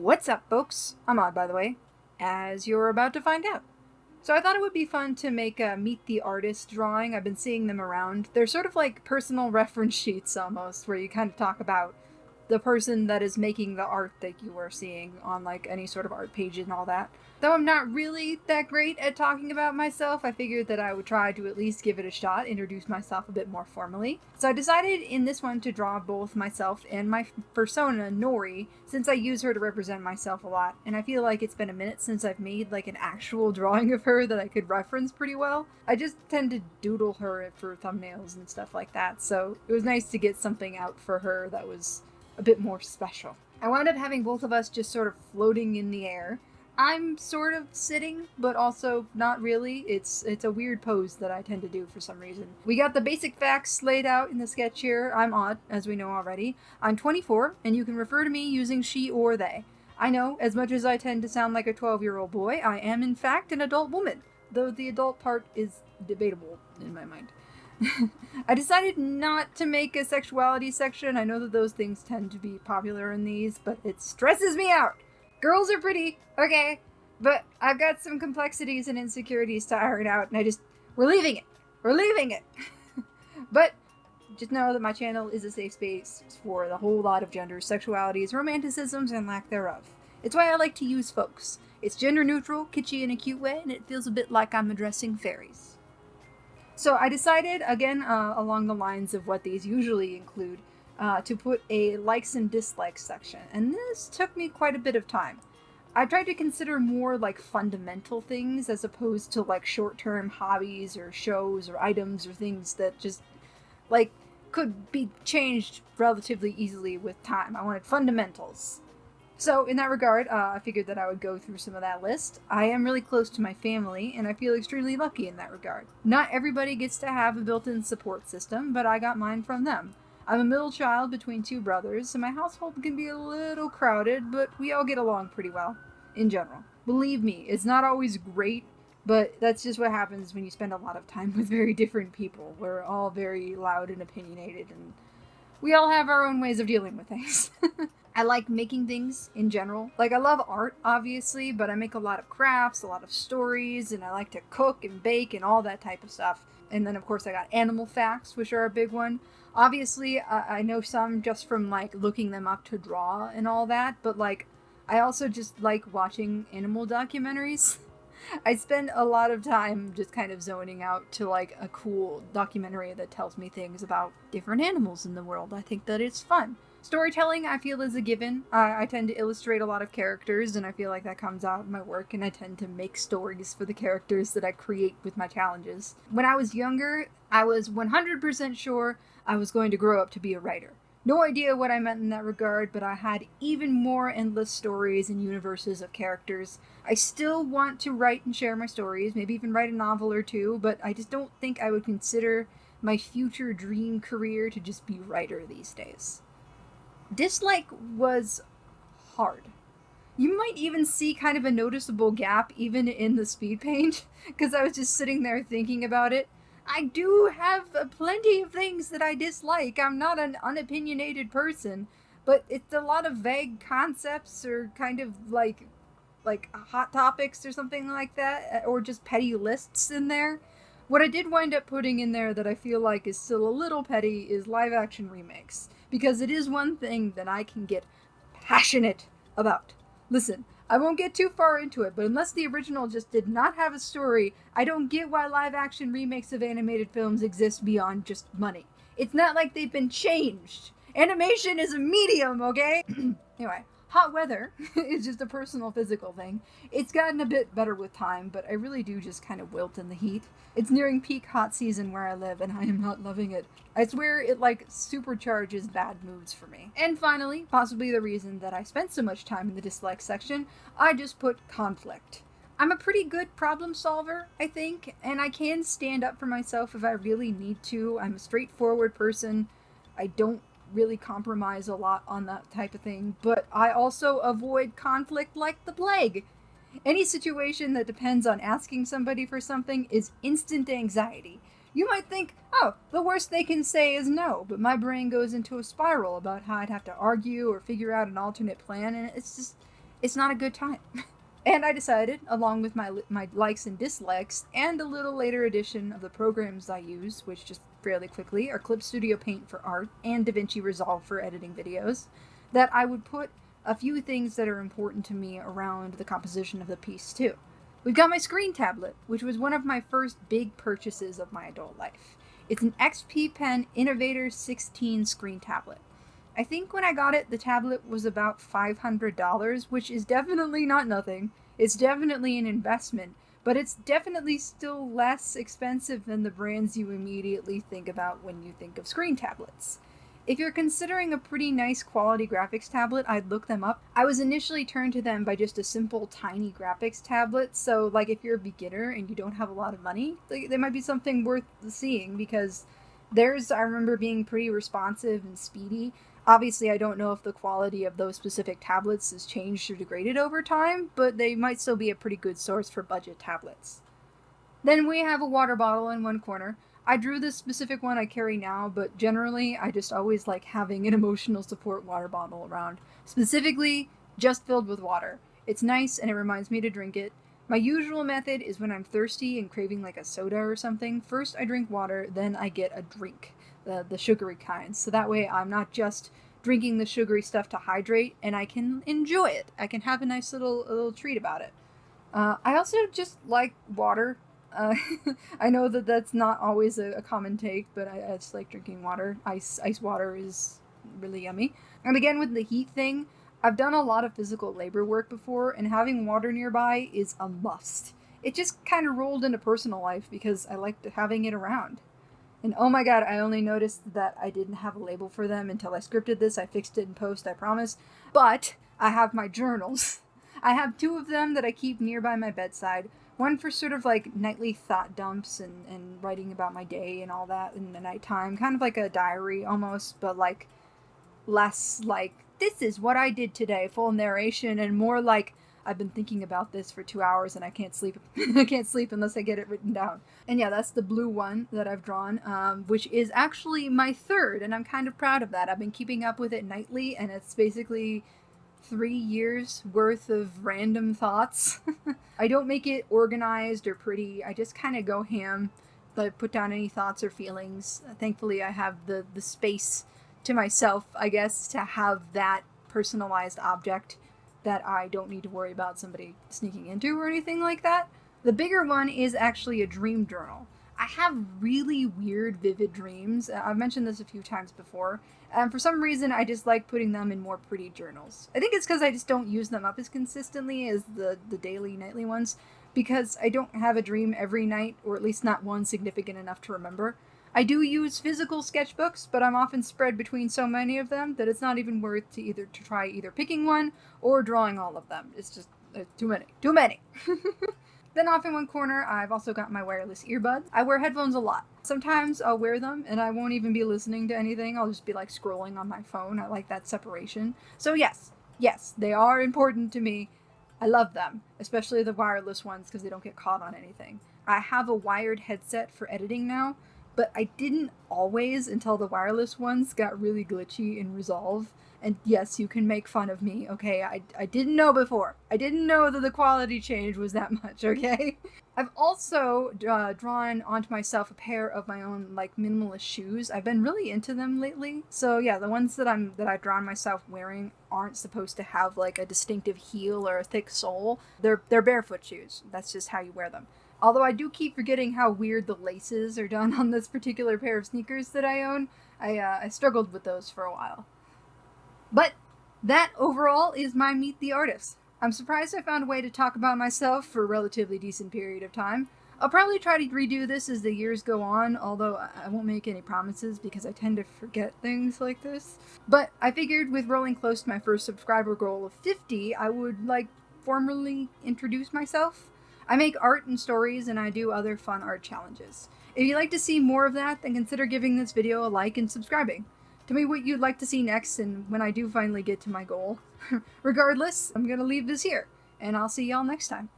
What's up, folks? I'm Aud, by the way, as you're about to find out. So I thought it would be fun to make a Meet the Artist drawing. I've been seeing them around. They're sort of like personal reference sheets almost, where you kind of talk about the person that is making the art that you are seeing on like any sort of art page and all that. Though I'm not really that great at talking about myself, I figured that I would try to at least give it a shot, introduce myself a bit more formally. So I decided in this one to draw both myself and my persona, Nori, since I use her to represent myself a lot, and I feel like it's been a minute since I've made like an actual drawing of her that I could reference pretty well. I just tend to doodle her for thumbnails and stuff like that, so it was nice to get something out for her that was a bit more special. I wound up having both of us just sort of floating in the air. I'm sort of sitting, but also not really. It's a weird pose that I tend to do for some reason. We got the basic facts laid out in the sketch here. I'm Aud, as we know already. I'm 24, and you can refer to me using she or they. I know, as much as I tend to sound like a 12-year-old boy, I am in fact an adult woman, though the adult part is debatable in my mind. I decided not to make a sexuality section. I know that those things tend to be popular in these, but it stresses me out. Girls are pretty, okay, but I've got some complexities and insecurities to iron out, and we're leaving it. We're leaving it. But just know that my channel is a safe space for the whole lot of genders, sexualities, romanticisms, and lack thereof. It's why I like to use folks. It's gender neutral, kitschy in a cute way, and it feels a bit like I'm addressing fairies. So I decided, again, along the lines of what these usually include, to put a likes and dislikes section, and this took me quite a bit of time. I tried to consider more like fundamental things as opposed to like short-term hobbies or shows or items or things that just like could be changed relatively easily with time. I wanted fundamentals. So in that regard, I figured that I would go through some of that list. I am really close to my family, and I feel extremely lucky in that regard. Not everybody gets to have a built-in support system, but I got mine from them. I'm a middle child between two brothers, so my household can be a little crowded, but we all get along pretty well, in general. Believe me, it's not always great, but that's just what happens when you spend a lot of time with very different people. We're all very loud and opinionated, and we all have our own ways of dealing with things. I like making things in general. Like, I love art, obviously, but I make a lot of crafts, a lot of stories, and I like to cook and bake and all that type of stuff. And then, of course, I got animal facts, which are a big one. Obviously, I know some just from, like, looking them up to draw and all that, but, like, I also just like watching animal documentaries. I spend a lot of time just kind of zoning out to, like, a cool documentary that tells me things about different animals in the world. I think that it's fun. Storytelling, I feel, is a given. I tend to illustrate a lot of characters, and I feel like that comes out in my work, and I tend to make stories for the characters that I create with my challenges. When I was younger, I was 100% sure I was going to grow up to be a writer. No idea what I meant in that regard, but I had even more endless stories and universes of characters. I still want to write and share my stories, maybe even write a novel or two, but I just don't think I would consider my future dream career to just be writer these days. Dislike was hard. You might even see kind of a noticeable gap even in the speed paint, because I was just sitting there thinking about it. I do have plenty of things that I dislike. I'm not an unopinionated person, but it's a lot of vague concepts or kind of like hot topics or something like that, or just petty lists in there. What I did wind up putting in there that I feel like is still a little petty is live action remakes, because it is one thing that I can get passionate about. Listen, I won't get too far into it, but unless the original just did not have a story, I don't get why live action remakes of animated films exist beyond just money. It's not like they've been changed. Animation is a medium, okay? Anyway, hot weather is just a personal physical thing. It's gotten a bit better with time, but I really do just kind of wilt in the heat. It's nearing peak hot season where I live, and I am not loving it. I swear it like supercharges bad moods for me. And finally, possibly the reason that I spent so much time in the dislike section, I just put conflict. I'm a pretty good problem solver, I think, and I can stand up for myself if I really need to. I'm a straightforward person. I don't really compromise a lot on that type of thing, but I also avoid conflict like the plague. Any situation that depends on asking somebody for something is instant anxiety. You might think, oh, the worst they can say is no, but my brain goes into a spiral about how I'd have to argue or figure out an alternate plan, and it's not a good time. And I decided, along with my likes and dislikes, and a little later addition of the programs I use, which just fairly quickly are Clip Studio Paint for art and DaVinci Resolve for editing videos, that I would put a few things that are important to me around the composition of the piece too. We've got my screen tablet, which was one of my first big purchases of my adult life. It's an XP Pen Innovator 16 screen tablet. I think when I got it, the tablet was about $500, which is definitely not nothing. It's definitely an investment, but it's definitely still less expensive than the brands you immediately think about when you think of screen tablets. If you're considering a pretty nice quality graphics tablet, I'd look them up. I was initially turned to them by just a simple tiny graphics tablet, so like if you're a beginner and you don't have a lot of money, they might be something worth seeing, because theirs I remember being pretty responsive and speedy. Obviously, I don't know if the quality of those specific tablets has changed or degraded over time, but they might still be a pretty good source for budget tablets. Then we have a water bottle in one corner. I drew this specific one I carry now, but generally I just always like having an emotional support water bottle around. Specifically, just filled with water. It's nice and it reminds me to drink it. My usual method is when I'm thirsty and craving like a soda or something, first I drink water, then I get a drink, the sugary kind. So that way I'm not just drinking the sugary stuff to hydrate, and I can enjoy it. I can have a nice little treat about it. I also just like water. Uh, I know that that's not always a common take, but I just like drinking water. Ice water is really yummy. And again, with the heat thing, I've done a lot of physical labor work before, and having water nearby is a must. It just kind of rolled into personal life because I liked having it around. And oh my god, I only noticed that I didn't have a label for them until I scripted this. I fixed it in post, I promise. But I have my journals. I have two of them that I keep nearby my bedside. One for sort of like nightly thought dumps and writing about my day and all that in the nighttime. Kind of like a diary almost, but like less like, this is what I did today, full narration, and more like, I've been thinking about this for 2 hours and I can't sleep. I can't sleep unless I get it written down. And yeah, that's the blue one that I've drawn, which is actually my third, and I'm kind of proud of that. I've been keeping up with it nightly, and it's basically 3 years worth of random thoughts. I don't make it organized or pretty. I just kind of go ham. I put down any thoughts or feelings. Thankfully, I have the space to myself, I guess, to have that personalized object that I don't need to worry about somebody sneaking into or anything like that. The bigger one is actually a dream journal. I have really weird, vivid dreams. I've mentioned this a few times before, and for some reason I just like putting them in more pretty journals. I think it's because I just don't use them up as consistently as the daily, nightly ones, because I don't have a dream every night, or at least not one significant enough to remember. I do use physical sketchbooks, but I'm often spread between so many of them that it's not even worth to try either picking one or drawing all of them. It's just too many. Too many! Then off in one corner, I've also got my wireless earbuds. I wear headphones a lot. Sometimes I'll wear them and I won't even be listening to anything. I'll just be like scrolling on my phone. I like that separation. So yes, they are important to me. I love them, especially the wireless ones because they don't get caught on anything. I have a wired headset for editing now, but I didn't always until the wireless ones got really glitchy in Resolve. And yes, you can make fun of me, okay? I didn't know before. I didn't know that the quality change was that much, okay? I've also drawn onto myself a pair of my own, like, minimalist shoes. I've been really into them lately. So yeah, the ones that I've drawn myself wearing aren't supposed to have, like, a distinctive heel or a thick sole. They're barefoot shoes. That's just how you wear them. Although I do keep forgetting how weird the laces are done on this particular pair of sneakers that I own. I struggled with those for a while. But that overall is my Meet the Artist. I'm surprised I found a way to talk about myself for a relatively decent period of time. I'll probably try to redo this as the years go on, although I won't make any promises because I tend to forget things like this. But I figured with rolling close to my first subscriber goal of 50, I would, like, formally introduce myself. I make art and stories, and I do other fun art challenges. If you'd like to see more of that, then consider giving this video a like and subscribing. Tell me what you'd like to see next, and when I do finally get to my goal. Regardless, I'm gonna leave this here, and I'll see y'all next time.